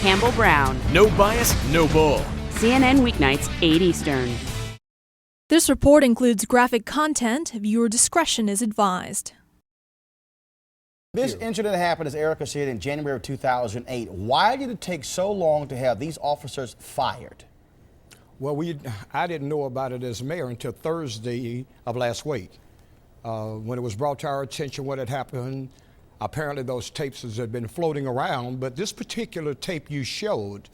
Campbell Brown. No bias, no bull. CNN weeknights, 8 Eastern. This report includes graphic content. Viewer discretion is advised. This incident happened, as Erica said, in January of 2008. Why did it take so long to have these officers fired? Well, I didn't know about it as mayor until Thursday of last week. When it was brought to our attention what had happened, apparently those tapes had been floating around, but this particular tape you showed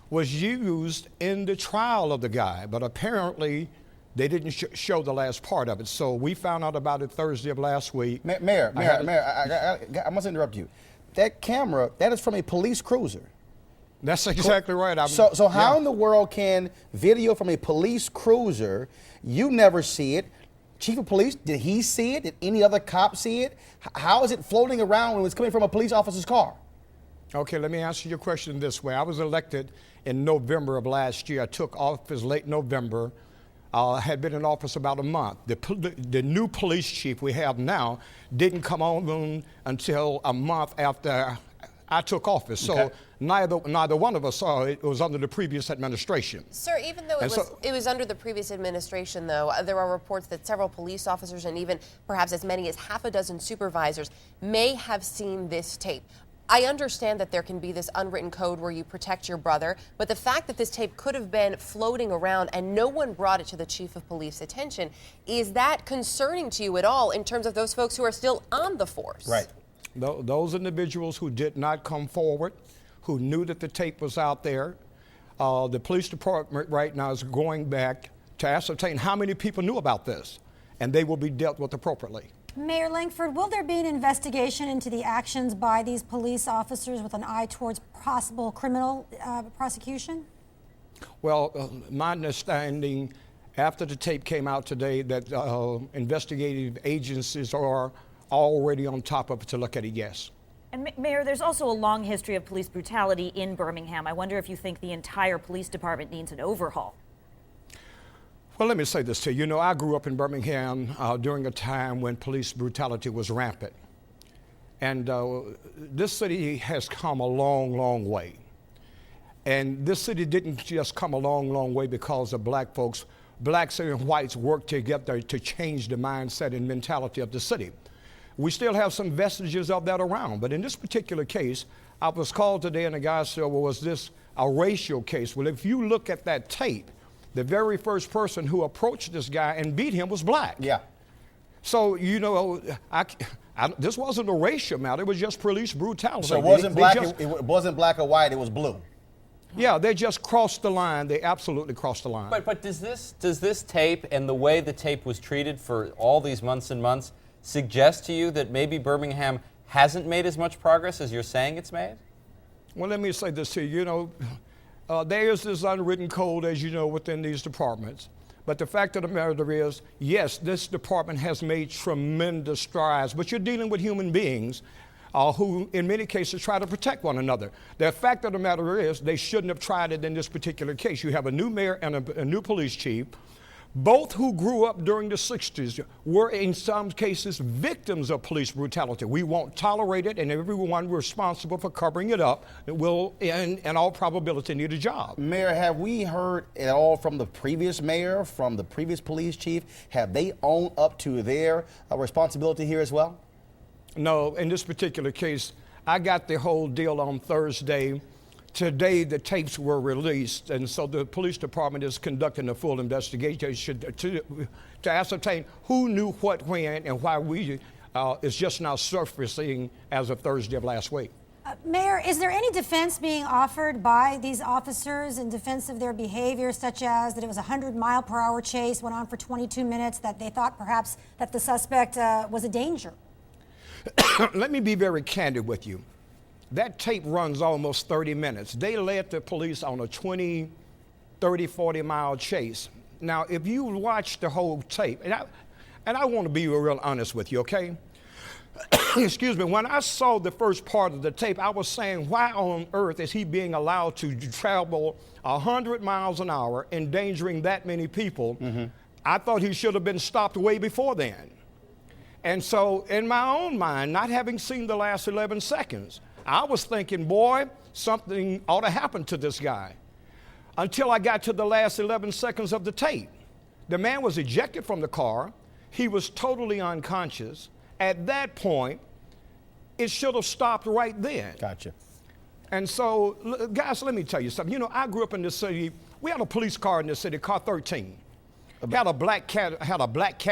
was used in the trial of the guy, but apparently they didn't show the last part of it. So we found out about it Thursday of last week. Mayor, I must interrupt you. That camera, that is from a police cruiser. That's exactly right. So how in the world can video from a police cruiser, you never see it? Chief of police, did he see it? Did any other cop see it? How is it floating around when it's coming from a police officer's car? Okay, let me answer your question this way. I was elected in November of last year. I took office late November. Had been in office about a month. The new police chief we have now didn't come on until a month after I took office. So neither one of us saw it. It was under the previous administration. Sir, even though it was under the previous administration, though, there are reports that several police officers and even perhaps as many as half a dozen supervisors may have seen this tape. I understand that there can be this unwritten code where you protect your brother, but the fact that this tape could have been floating around and no one brought it to the chief of police attention, is that concerning to you at all in terms of those folks who are still on the force? Right. Those individuals who did not come forward, who knew that the tape was out there, the police department right now is going back to ascertain how many people knew about this, and they will be dealt with appropriately. Mayor Langford, will there be an investigation into the actions by these police officers with an eye towards possible criminal prosecution? Well, my understanding after the tape came out today that investigative agencies are already on top of it to look at it, yes. And Mayor, there's also a long history of police brutality in Birmingham. I wonder if you think the entire police department needs an overhaul. Well, let me say this to you. You know, I grew up in Birmingham during a time when police brutality was rampant. And this city has come a long, long way. And this city didn't just come a long, long way because of black folks. Blacks and whites worked together to change the mindset and mentality of the city. We still have some vestiges of that around. But in this particular case, I was called today and the guy said, well, was this a racial case? Well, if you look at that tape, the very first person who approached this guy and beat him was black. Yeah. So, you know, this wasn't a racial matter. It was just police brutality. So it wasn't it wasn't black or white. It was blue. Yeah, they just crossed the line. They absolutely crossed the line. But does this tape and the way the tape was treated for all these months and months suggest to you that maybe Birmingham hasn't made as much progress as you're saying it's made? Well, let me say this to you. You know, there is this unwritten code, as you know, within these departments. But the fact of the matter is, yes, this department has made tremendous strides, but you're dealing with human beings who, in many cases, try to protect one another. The fact of the matter is, they shouldn't have tried it in this particular case. You have a new mayor and a new police chief, both who grew up during the 60s, were in some cases victims of police brutality. We won't tolerate it, and everyone responsible for covering it up will, in all probability, need a job. Mayor, have we heard at all from the previous mayor, from the previous police chief? Have they owned up to their responsibility here as well? No, in this particular case, I got the whole deal on Thursday. Today, the tapes were released, and so the police department is conducting a full investigation to ascertain who knew what, when, and why it's just now surfacing as of Thursday of last week. Mayor, is there any defense being offered by these officers in defense of their behavior, such as that it was a 100-mile-per-hour chase, went on for 22 minutes, that they thought perhaps that the suspect was a danger? Let me be very candid with you. That tape runs almost 30 minutes. They led the police on a 20, 30, 40-mile chase. Now, if you watch the whole tape, and I want to be real honest with you, okay? Excuse me, when I saw the first part of the tape, I was saying, why on earth is he being allowed to travel 100 miles an hour, endangering that many people? Mm-hmm. I thought he should have been stopped way before then. And so, in my own mind, not having seen the last 11 seconds, I was thinking, boy, something ought to happen to this guy. Until I got to the last 11 seconds of the tape. The man was ejected from the car. He was totally unconscious. At that point, it should have stopped right then. Gotcha. And so, guys, let me tell you something. You know, I grew up in this city. We had a police car in this city, car 13. Had a black cat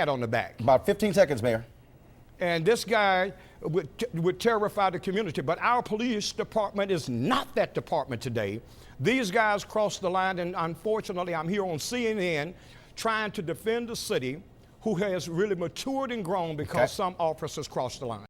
on the back. About 15 seconds, Mayor. And this guy would terrify the community. But our police department is not that department today. These guys crossed the line, and unfortunately, I'm here on CNN trying to defend the city who has really matured and grown because some officers crossed the line.